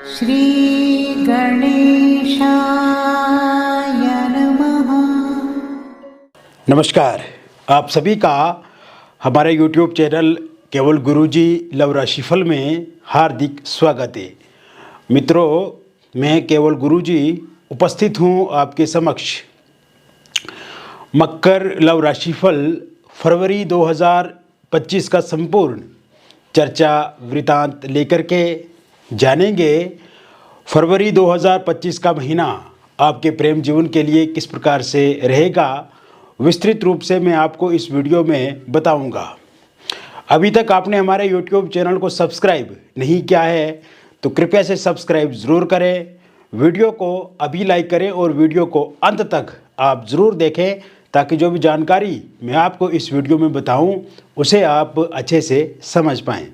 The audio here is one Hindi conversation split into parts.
श्री गणेशाय नमः। नमस्कार, आप सभी का हमारे YouTube चैनल केवल गुरुजी लव राशिफल में हार्दिक स्वागत है। मित्रों, मैं केवल गुरुजी उपस्थित हूँ आपके समक्ष मकर लव राशिफल फरवरी 2025 का संपूर्ण चर्चा वृतांत लेकर के जानेंगे। फरवरी 2025 का महीना आपके प्रेम जीवन के लिए किस प्रकार से रहेगा, विस्तृत रूप से मैं आपको इस वीडियो में बताऊंगा। अभी तक आपने हमारे YouTube चैनल को सब्सक्राइब नहीं किया है तो कृपया से सब्सक्राइब ज़रूर करें, वीडियो को अभी लाइक करें और वीडियो को अंत तक आप ज़रूर देखें ताकि जो भी जानकारी मैं आपको इस वीडियो में बताऊं उसे आप अच्छे से समझ पाएँ।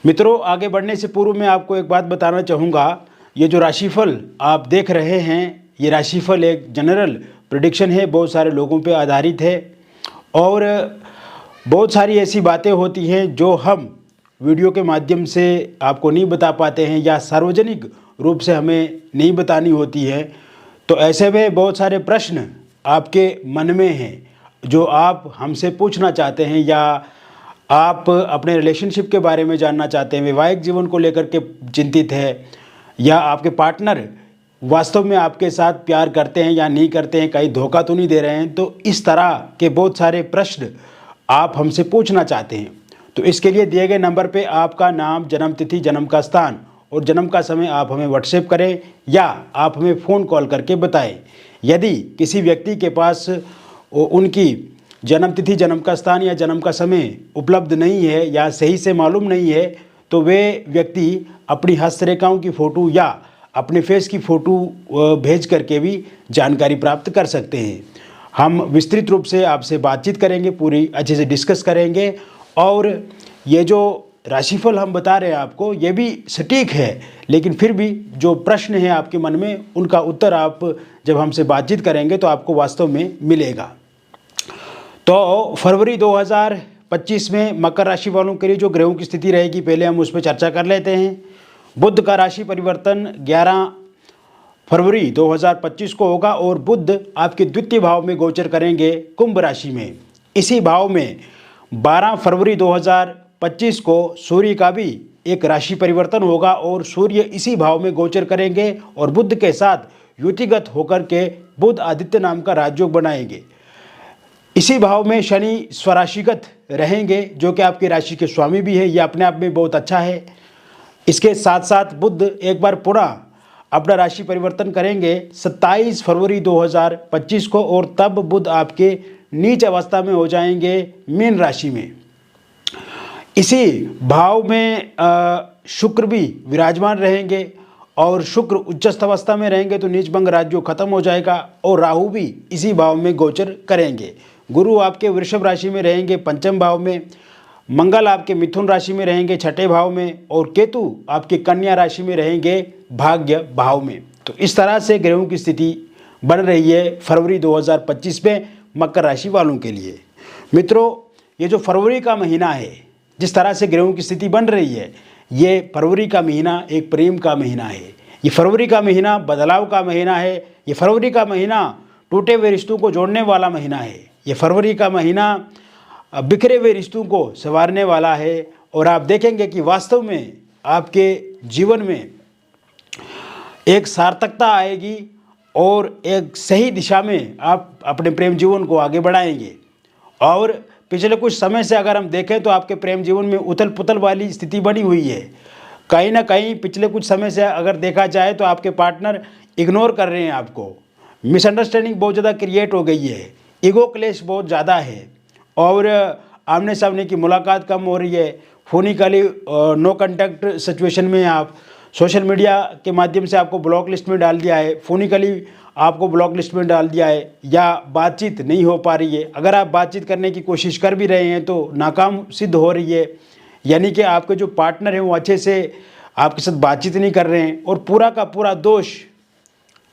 मित्रों, आगे बढ़ने से पूर्व मैं आपको एक बात बताना चाहूँगा। ये जो राशिफल आप देख रहे हैं, ये राशिफल एक जनरल प्रेडिक्शन है, बहुत सारे लोगों पे आधारित है और बहुत सारी ऐसी बातें होती हैं जो हम वीडियो के माध्यम से आपको नहीं बता पाते हैं या सार्वजनिक रूप से हमें नहीं बतानी होती है। तो ऐसे में बहुत सारे प्रश्न आपके मन में हैं जो आप हमसे पूछना चाहते हैं या आप अपने रिलेशनशिप के बारे में जानना चाहते हैं, वैवाहिक जीवन को लेकर के चिंतित है या आपके पार्टनर वास्तव में आपके साथ प्यार करते हैं या नहीं करते हैं, कहीं धोखा तो नहीं दे रहे हैं। तो इस तरह के बहुत सारे प्रश्न आप हमसे पूछना चाहते हैं। तो इसके लिए दिए गए नंबर पे आपका नाम, जन्म तिथि, जन्म का स्थान और जन्म का समय आप हमें व्हाट्सएप करें या आप हमें फ़ोन कॉल करके बताएं। यदि किसी व्यक्ति के पास उनकी जन्म तिथि, जन्म का स्थान या जन्म का समय उपलब्ध नहीं है या सही से मालूम नहीं है तो वे व्यक्ति अपनी हस्तरेखाओं की फ़ोटो या अपने फेस की फ़ोटो भेज करके भी जानकारी प्राप्त कर सकते हैं। हम विस्तृत रूप से आपसे बातचीत करेंगे, पूरी अच्छे से डिस्कस करेंगे और ये जो राशिफल हम बता रहे हैं आपको, ये भी सटीक है, लेकिन फिर भी जो प्रश्न है आपके मन में उनका उत्तर आप जब हमसे बातचीत करेंगे तो आपको वास्तव में मिलेगा। तो फरवरी 2025 में मकर राशि वालों के लिए जो ग्रहों की स्थिति रहेगी, पहले हम उस पर चर्चा कर लेते हैं। बुध का राशि परिवर्तन 11 फरवरी 2025 को होगा और बुध आपके द्वितीय भाव में गोचर करेंगे कुंभ राशि में। इसी भाव में 12 फरवरी 2025 को सूर्य का भी एक राशि परिवर्तन होगा और सूर्य इसी भाव में गोचर करेंगे और बुध के साथ युतिगत होकर के बुध आदित्य नाम का राजयोग बनाएंगे। इसी भाव में शनि स्वराशिगत रहेंगे जो कि आपकी राशि के स्वामी भी है, ये अपने आप में बहुत अच्छा है। इसके साथ साथ बुध एक बार पुनः अपना राशि परिवर्तन करेंगे 27 फरवरी 2025 को और तब बुध आपके नीच अवस्था में हो जाएंगे मीन राशि में। इसी भाव में शुक्र भी विराजमान रहेंगे और शुक्र उच्चस्थ अवस्था में रहेंगे तो नीच भंग राजयोग खत्म हो जाएगा और राहु भी इसी भाव में गोचर करेंगे। गुरु आपके वृषभ राशि में रहेंगे पंचम भाव में, मंगल आपके मिथुन राशि में रहेंगे छठे भाव में और केतु आपके कन्या राशि में रहेंगे भाग्य भाव में। तो इस तरह से ग्रहों की स्थिति बन रही है फरवरी 2025 में मकर राशि वालों के लिए। मित्रों, ये जो फरवरी का महीना है, जिस तरह से ग्रहों की स्थिति बन रही है, ये फरवरी का महीना एक प्रेम का महीना है। ये फरवरी का महीना बदलाव का महीना है। ये फरवरी का महीना टूटे हुए रिश्तों को जोड़ने वाला महीना है। ये फरवरी का महीना बिखरे हुए रिश्तों को संवारने वाला है और आप देखेंगे कि वास्तव में आपके जीवन में एक सार्थकता आएगी और एक सही दिशा में आप अपने प्रेम जीवन को आगे बढ़ाएंगे। और पिछले कुछ समय से अगर हम देखें तो आपके प्रेम जीवन में उथल पुथल वाली स्थिति बनी हुई है। कहीं ना कहीं पिछले कुछ समय से अगर देखा जाए तो आपके पार्टनर इग्नोर कर रहे हैं आपको, मिसअंडरस्टैंडिंग बहुत ज़्यादा क्रिएट हो गई है, ईगो क्लेश बहुत ज़्यादा है और आमने सामने की मुलाकात कम हो रही है। फोनिकली नो कांटेक्ट सिचुएशन में आप सोशल मीडिया के माध्यम से आपको ब्लॉक लिस्ट में डाल दिया है, फोनिकली आपको ब्लॉक लिस्ट में डाल दिया है या बातचीत नहीं हो पा रही है। अगर आप बातचीत करने की कोशिश कर भी रहे हैं तो नाकाम सिद्ध हो रही है, यानी कि आपके जो पार्टनर हैं वो अच्छे से आपके साथ बातचीत नहीं कर रहे हैं और पूरा का पूरा दोष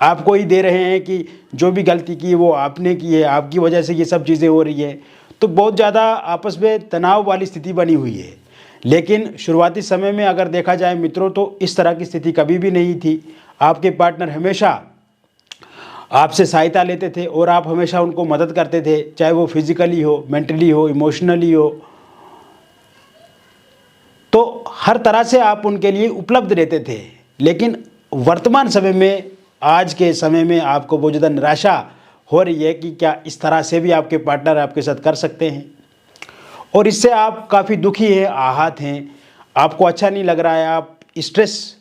आपको ही दे रहे हैं कि जो भी गलती की वो आपने की है, आपकी वजह से ये सब चीज़ें हो रही है। तो बहुत ज़्यादा आपस में तनाव वाली स्थिति बनी हुई है। लेकिन शुरुआती समय में अगर देखा जाए मित्रों तो इस तरह की स्थिति कभी भी नहीं थी। आपके पार्टनर हमेशा आपसे सहायता लेते थे और आप हमेशा उनको मदद करते थे, चाहे वो फिजिकली हो, मेंटली हो, इमोशनली हो, तो हर तरह से आप उनके लिए उपलब्ध रहते थे। लेकिन वर्तमान समय में, आज के समय में आपको बहुत ज़्यादा निराशा हो रही है कि क्या इस तरह से भी आपके पार्टनर आपके साथ कर सकते हैं, और इससे आप काफ़ी दुखी हैं, आहत हैं, आपको अच्छा नहीं लग रहा है, आप स्ट्रेस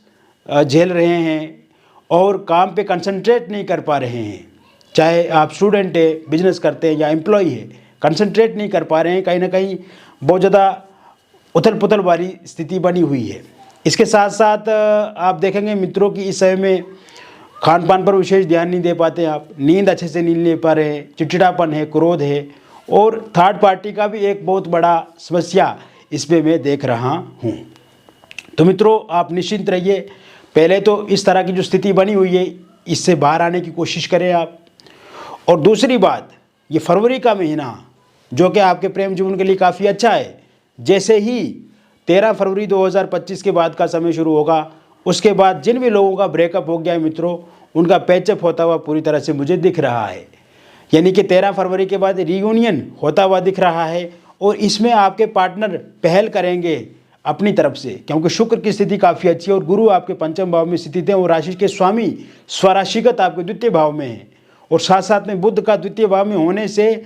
झेल रहे हैं और काम पे कंसंट्रेट नहीं कर पा रहे हैं। चाहे आप स्टूडेंट है, बिजनेस करते हैं या एम्प्लॉय है, कंसंट्रेट नहीं कर पा रहे हैं, कहीं ना कहीं बहुत ज़्यादा उथल पुथल वाली स्थिति बनी हुई है। इसके साथ साथ आप देखेंगे मित्रों कि इस समय में खान पान पर विशेष ध्यान नहीं दे पाते आप, नींद अच्छे से नहीं ले पा रहे हैं, चिड़चिड़ापन है, क्रोध है, और थर्ड पार्टी का भी एक बहुत बड़ा समस्या इसमें मैं देख रहा हूँ। तो मित्रों आप निश्चिंत रहिए, पहले तो इस तरह की जो स्थिति बनी हुई है इससे बाहर आने की कोशिश करें आप। और दूसरी बात, ये फरवरी का महीना जो कि आपके प्रेम जीवन के लिए काफ़ी अच्छा है, जैसे ही 13 फरवरी 2025 के बाद का समय शुरू होगा, उसके बाद जिन भी लोगों का ब्रेकअप हो गया है मित्रों, उनका पैचअप होता हुआ पूरी तरह से मुझे दिख रहा है। यानी कि 13 फरवरी के बाद रियूनियन होता हुआ दिख रहा है, और इसमें आपके पार्टनर पहल करेंगे अपनी तरफ से, क्योंकि शुक्र की स्थिति काफ़ी अच्छी है और गुरु आपके पंचम भाव में स्थित है और राशि के स्वामी स्वराशिगत आपके द्वितीय भाव में है, और साथ साथ में बुध का द्वितीय भाव में होने से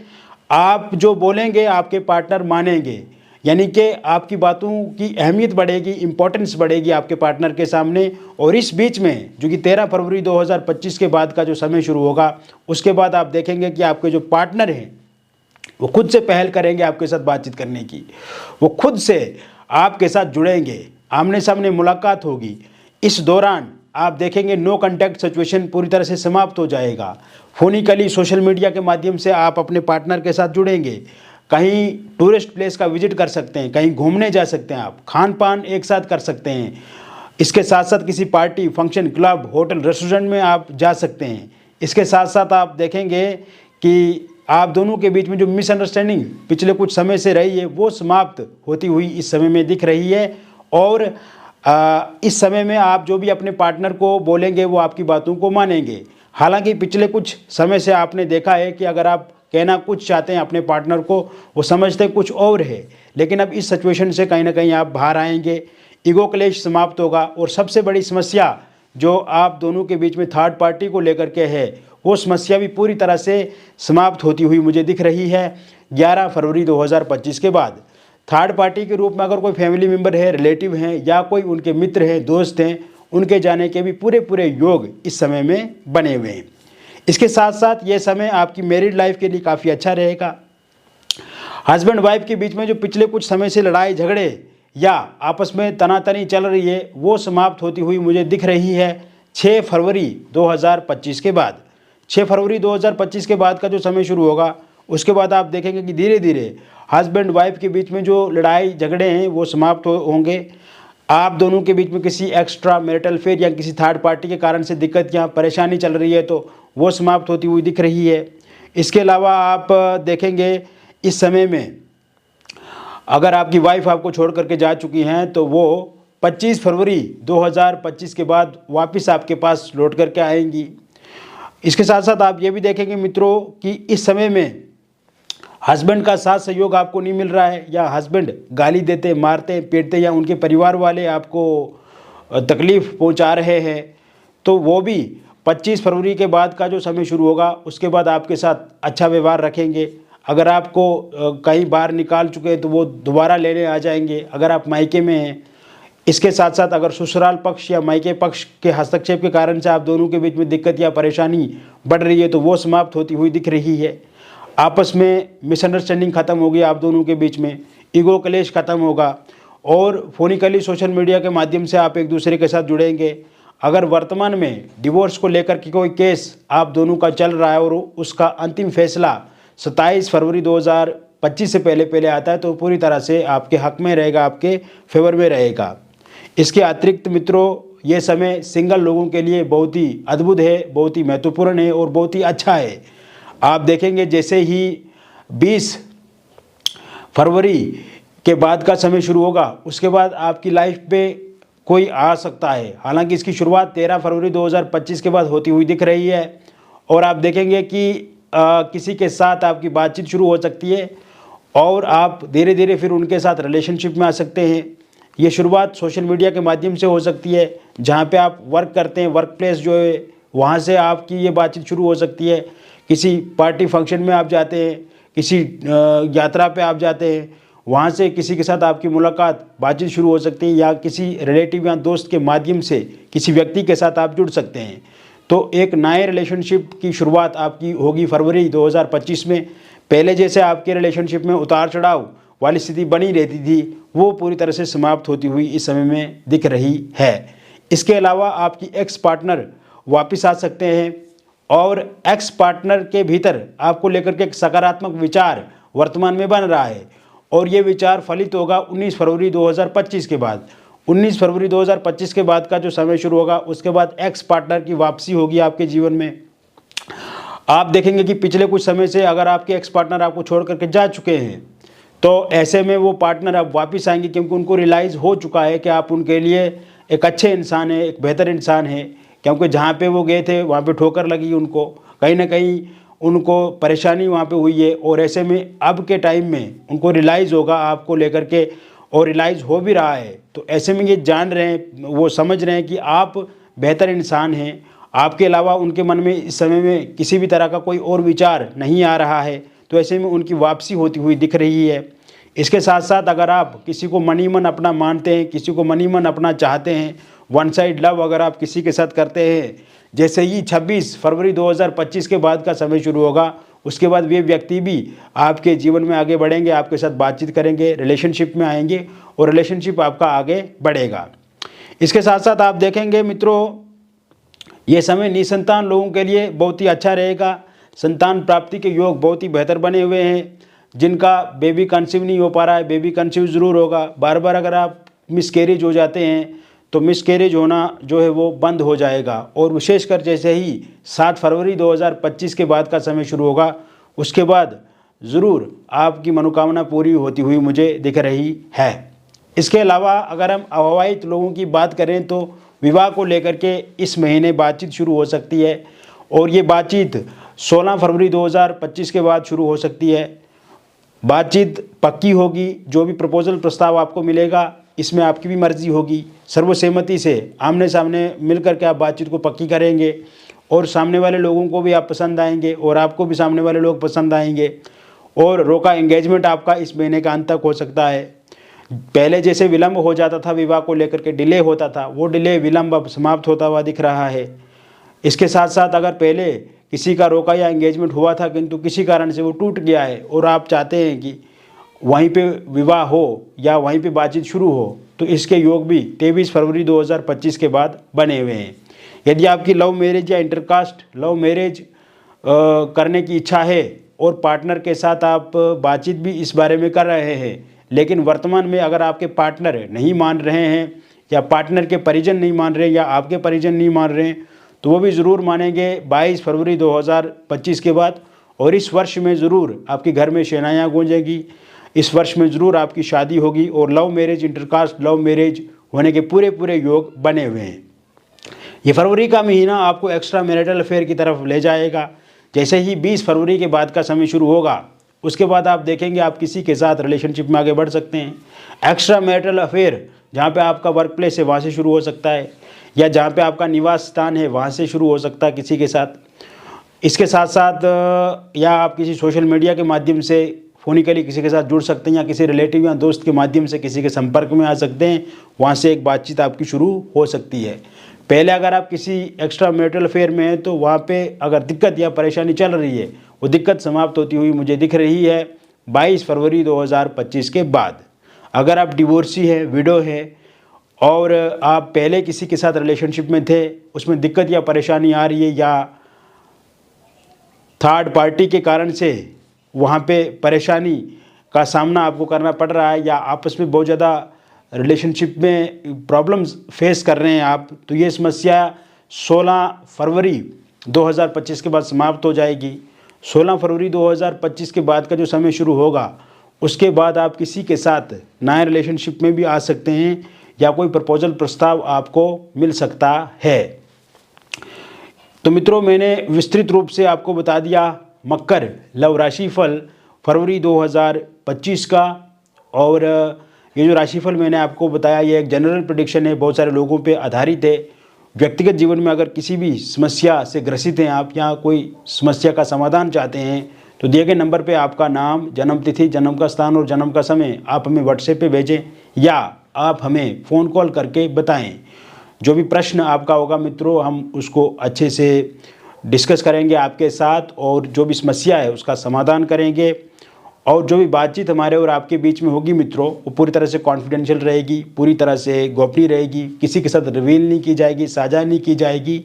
आप जो बोलेंगे आपके पार्टनर मानेंगे। यानी कि आपकी बातों की अहमियत बढ़ेगी, इंपॉर्टेंस बढ़ेगी आपके पार्टनर के सामने। और इस बीच में जो कि 13 फरवरी 2025 के बाद का जो समय शुरू होगा, उसके बाद आप देखेंगे कि आपके जो पार्टनर हैं वो खुद से पहल करेंगे आपके साथ बातचीत करने की, वो खुद से आपके साथ जुड़ेंगे, आमने सामने मुलाकात होगी। इस दौरान आप देखेंगे नो कॉन्टैक्ट सिचुएशन पूरी तरह से समाप्त हो जाएगा। फोनिकली सोशल मीडिया के माध्यम से आप अपने पार्टनर के साथ जुड़ेंगे, कहीं टूरिस्ट प्लेस का विजिट कर सकते हैं, कहीं घूमने जा सकते हैं, आप खान पान एक साथ कर सकते हैं। इसके साथ साथ किसी party, function, club, hotel, restaurant में आप जा सकते हैं। इसके साथ साथ आप देखेंगे कि आप दोनों के बीच में जो मिसअंडरस्टैंडिंग पिछले कुछ समय से रही है वो समाप्त होती हुई इस समय में दिख रही है। और इस समय में आप जो भी अपने पार्टनर को बोलेंगे वो आपकी बातों को मानेंगे। हालांकि पिछले कुछ समय से आपने देखा है कि अगर आप कहना कुछ चाहते हैं अपने पार्टनर को, वो समझते कुछ और है, लेकिन अब इस सिचुएशन से कहीं ना कहीं आप बाहर आएंगे, ईगो क्लेश समाप्त होगा। और सबसे बड़ी समस्या जो आप दोनों के बीच में थर्ड पार्टी को लेकर के है, वो समस्या भी पूरी तरह से समाप्त होती हुई मुझे दिख रही है 11 फरवरी 2025 के बाद। थर्ड पार्टी के रूप में अगर कोई फैमिली मेम्बर है, रिलेटिव हैं, या कोई उनके मित्र हैं, दोस्त हैं, उनके जाने के भी पूरे योग इस समय में बने हुए हैं। इसके साथ साथ ये समय आपकी मैरिड लाइफ के लिए काफ़ी अच्छा रहेगा। हस्बैंड वाइफ के बीच में जो पिछले कुछ समय से लड़ाई झगड़े या आपस में तनातनी चल रही है, वो समाप्त होती हुई मुझे दिख रही है 6 फरवरी 2025 के बाद। 6 फरवरी 2025 के बाद का जो समय शुरू होगा, उसके बाद आप देखेंगे कि धीरे धीरे हस्बैंड वाइफ के बीच में जो लड़ाई झगड़े हैं वो समाप्त होंगे। आप दोनों के बीच में किसी एक्स्ट्रा मैरिटल अफेयर या किसी थर्ड पार्टी के कारण से दिक्कत या परेशानी चल रही है तो वो समाप्त होती हुई दिख रही है। इसके अलावा आप देखेंगे इस समय में अगर आपकी वाइफ आपको छोड़ करके जा चुकी हैं तो वो 25 फरवरी 2025 के बाद वापस आपके पास लौट करके आएंगी। इसके साथ साथ आप ये भी देखेंगे मित्रों कि इस समय में हस्बैंड का साथ सहयोग आपको नहीं मिल रहा है, या हस्बैंड गाली देते, मारते, पीटते, या उनके परिवार वाले आपको तकलीफ़ पहुंचा रहे हैं, तो वो भी 25 फरवरी के बाद का जो समय शुरू होगा उसके बाद आपके साथ अच्छा व्यवहार रखेंगे। अगर आपको कहीं बाहर निकाल चुके हैं तो वो दोबारा लेने आ जाएंगे अगर आप मायके में हैं। इसके साथ साथ अगर ससुराल पक्ष या मायके पक्ष के हस्तक्षेप के कारण से आप दोनों के बीच में दिक्कत या परेशानी बढ़ रही है तो वो समाप्त होती हुई दिख रही है। आपस में मिसअंडरस्टैंडिंग ख़त्म होगी, आप दोनों के बीच में ईगो क्लेश ख़त्म होगा, और फोनिकली सोशल मीडिया के माध्यम से आप एक दूसरे के साथ जुड़ेंगे। अगर वर्तमान में डिवोर्स को लेकर के कोई केस आप दोनों का चल रहा है और उसका अंतिम फैसला 27 फरवरी 2025 से पहले आता है तो पूरी तरह से आपके हक में रहेगा, आपके फेवर में रहेगा। इसके अतिरिक्त मित्रों ये समय सिंगल लोगों के लिए बहुत ही अद्भुत है, बहुत ही महत्वपूर्ण है और बहुत ही अच्छा है। आप देखेंगे जैसे ही 20 फरवरी के बाद का समय शुरू होगा, उसके बाद आपकी लाइफ पे कोई आ सकता है। हालांकि इसकी शुरुआत 13 फरवरी 2025 के बाद होती हुई दिख रही है और आप देखेंगे कि किसी के साथ आपकी बातचीत शुरू हो सकती है और आप धीरे धीरे फिर उनके साथ रिलेशनशिप में आ सकते हैं। ये शुरुआत सोशल मीडिया के माध्यम से हो सकती है, जहाँ पे आप वर्क करते हैं, वर्क प्लेस जो है वहाँ से आपकी ये बातचीत शुरू हो सकती है। किसी पार्टी फंक्शन में आप जाते हैं, किसी यात्रा पे आप जाते हैं, वहाँ से किसी के साथ आपकी मुलाकात बातचीत शुरू हो सकती है, या किसी रिलेटिव या दोस्त के माध्यम से किसी व्यक्ति के साथ आप जुड़ सकते हैं। तो एक नए रिलेशनशिप की शुरुआत आपकी होगी फरवरी 2025 में। पहले जैसे आपके रिलेशनशिप में उतार चढ़ाव वाली स्थिति बनी रहती थी, वो पूरी तरह से समाप्त होती हुई इस समय में दिख रही है। इसके अलावा आपकी एक्स पार्टनर वापस आ सकते हैं और एक्स पार्टनर के भीतर आपको लेकर के एक सकारात्मक विचार वर्तमान में बन रहा है और ये विचार फलित होगा 19 फरवरी 2025 के बाद। 19 फरवरी 2025 के बाद का जो समय शुरू होगा, उसके बाद एक्स पार्टनर की वापसी होगी आपके जीवन में। आप देखेंगे कि पिछले कुछ समय से अगर आपके एक्स पार्टनर आपको छोड़ करके जा चुके हैं, तो ऐसे में वो पार्टनर अब वापस आएंगे, क्योंकि उनको रियलाइज़ हो चुका है कि आप उनके लिए एक अच्छे इंसान है, एक बेहतर इंसान है। क्योंकि जहाँ पे वो गए थे वहाँ पे ठोकर लगी उनको, कहीं ना कहीं उनको परेशानी वहाँ पे हुई है और ऐसे में अब के टाइम में उनको रियलाइज़ होगा आपको लेकर के, और रियलाइज़ हो भी रहा है। तो ऐसे में ये जान रहे हैं, वो समझ रहे हैं कि आप बेहतर इंसान हैं। आपके अलावा उनके मन में इस समय में किसी भी तरह का कोई और विचार नहीं आ रहा है। तो ऐसे में उनकी वापसी होती हुई दिख रही है। इसके साथ साथ अगर आप किसी को मनी मन अपना मानते हैं, किसी को मनी मन अपना चाहते हैं, वन साइड लव अगर आप किसी के साथ करते हैं, जैसे ही 26 फरवरी 2025 के बाद का समय शुरू होगा, उसके बाद वे व्यक्ति भी आपके जीवन में आगे बढ़ेंगे, आपके साथ बातचीत करेंगे, रिलेशनशिप में आएंगे और रिलेशनशिप आपका आगे बढ़ेगा। इसके साथ साथ आप देखेंगे मित्रों, ये समय निसंतान लोगों के लिए बहुत ही अच्छा रहेगा। संतान प्राप्ति के योग बहुत ही बेहतर बने हुए हैं। जिनका बेबी कंसीव नहीं हो पा रहा है, बेबी कंसीव ज़रूर होगा। बार बार अगर आप मिसकैरेज हो जाते हैं तो मिसकैरेज होना जो है वो बंद हो जाएगा। और विशेषकर जैसे ही 7 फरवरी 2025 के बाद का समय शुरू होगा, उसके बाद ज़रूर आपकी मनोकामना पूरी होती हुई मुझे दिख रही है। इसके अलावा अगर हम अविवाहित लोगों की बात करें तो विवाह को लेकर के इस महीने बातचीत शुरू हो सकती है और ये बातचीत 16 फरवरी 2025 के बाद शुरू हो सकती है। बातचीत पक्की होगी। जो भी प्रपोजल प्रस्ताव आपको मिलेगा, इसमें आपकी भी मर्जी होगी। सर्वसहमति से आमने सामने मिलकर के आप बातचीत को पक्की करेंगे और सामने वाले लोगों को भी आप पसंद आएंगे और आपको भी सामने वाले लोग पसंद आएंगे। और रोका एंगेजमेंट आपका इस महीने का अंत तक हो सकता है। पहले जैसे विलंब हो जाता था, विवाह को लेकर के डिले होता था, वो डिले विलंब अब समाप्त होता हुआ दिख रहा है। इसके साथ साथ अगर पहले किसी का रोका या एंगेजमेंट हुआ था किंतु किसी कारण से वो टूट गया है और आप चाहते हैं कि वहीं पे विवाह हो या वहीं पे बातचीत शुरू हो, तो इसके योग भी 23 फरवरी 2025 के बाद बने हुए हैं। यदि आपकी लव मैरिज या इंटरकास्ट लव मैरिज करने की इच्छा है और पार्टनर के साथ आप बातचीत भी इस बारे में कर रहे हैं, लेकिन वर्तमान में अगर आपके पार्टनर नहीं मान रहे हैं या पार्टनर के परिजन नहीं मान रहे या आपके परिजन नहीं मान रहे हैं, तो वो भी ज़रूर मानेंगे 22 फरवरी 2025 के बाद। और इस वर्ष में ज़रूर आपके घर में शहनाइयाँ गूंजेगी। इस वर्ष में ज़रूर आपकी शादी होगी और love marriage, intercaste love marriage होने के पूरे पूरे योग बने हुए हैं। ये फरवरी का महीना आपको एक्स्ट्रा मैरिटल अफेयर की तरफ ले जाएगा। जैसे ही 20 फरवरी के बाद का समय शुरू होगा, उसके बाद आप देखेंगे आप किसी के साथ रिलेशनशिप में आगे बढ़ सकते हैं। एक्स्ट्रा मैरिटल अफेयर जहाँ पे आपका वर्क प्लेस है वहाँ से शुरू हो सकता है, या जहाँ पे आपका निवास स्थान है वहाँ से शुरू हो सकता है किसी के साथ। इसके साथ साथ या आप किसी सोशल मीडिया के माध्यम से फ़ोनिकली किसी के साथ जुड़ सकते हैं, या किसी रिलेटिव या दोस्त के माध्यम से किसी के संपर्क में आ सकते हैं। वहाँ से एक बातचीत आपकी शुरू हो सकती है। पहले अगर आप किसी एक्स्ट्रा मैरिटल अफेयर में हैं तो वहाँ पे अगर दिक्कत या परेशानी चल रही है, वो दिक्कत समाप्त होती हुई मुझे दिख रही है 22 फरवरी 2025 के बाद। अगर आप डिवोर्सी है, विडो है और आप पहले किसी के साथ रिलेशनशिप में थे, उसमें दिक्कत या परेशानी आ रही है, या थर्ड पार्टी के कारण से वहाँ पे परेशानी का सामना आपको करना पड़ रहा है, या आपस में बहुत ज़्यादा रिलेशनशिप में प्रॉब्लम्स फेस कर रहे हैं आप, तो ये समस्या 16 फरवरी 2025 के बाद समाप्त हो जाएगी। 16 फरवरी 2025 के बाद का जो समय शुरू होगा उसके बाद आप किसी के साथ नए रिलेशनशिप में भी आ सकते हैं या कोई प्रपोजल प्रस्ताव आपको मिल सकता है। तो मित्रों, मैंने विस्तृत रूप से आपको बता दिया मकर लव राशिफल फरवरी 2025 का। और ये जो राशिफल मैंने आपको बताया ये एक जनरल प्रेडिक्शन है, बहुत सारे लोगों पे आधारित है। व्यक्तिगत जीवन में अगर किसी भी समस्या से ग्रसित हैं आप या कोई समस्या का समाधान चाहते हैं तो दिए गए नंबर पे आपका नाम, जन्म तिथि, जन्म का स्थान और जन्म का समय आप हमें व्हाट्सएप पे भेजें या आप हमें फ़ोन कॉल करके बताएं। जो भी प्रश्न आपका होगा मित्रों, हम उसको अच्छे से डिस्कस करेंगे आपके साथ और जो भी समस्या है उसका समाधान करेंगे। और जो भी बातचीत हमारे और आपके बीच में होगी मित्रों, वो पूरी तरह से कॉन्फिडेंशियल रहेगी, पूरी तरह से गोपनीय रहेगी, किसी के साथ रिवील नहीं की जाएगी, साझा नहीं की जाएगी।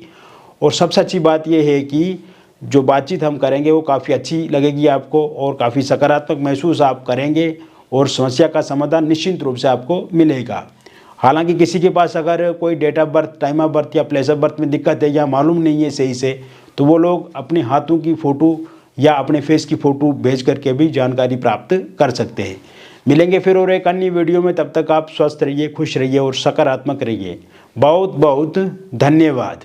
और सबसे अच्छी बात यह है कि जो बातचीत हम करेंगे वो काफ़ी अच्छी लगेगी आपको और काफ़ी सकारात्मक महसूस आप करेंगे और समस्या का समाधान निश्चित रूप से आपको मिलेगा। हालांकि किसी के पास अगर कोई date of birth, time of birth या प्लेस ऑफ बर्थ में दिक्कत है या मालूम नहीं है सही से, तो वो लोग अपने हाथों की फ़ोटो या अपने फेस की फ़ोटो भेज करके भी जानकारी प्राप्त कर सकते हैं। मिलेंगे फिर और एक अन्य वीडियो में, तब तक आप स्वस्थ रहिए, खुश रहिए और सकारात्मक रहिए। बहुत बहुत धन्यवाद।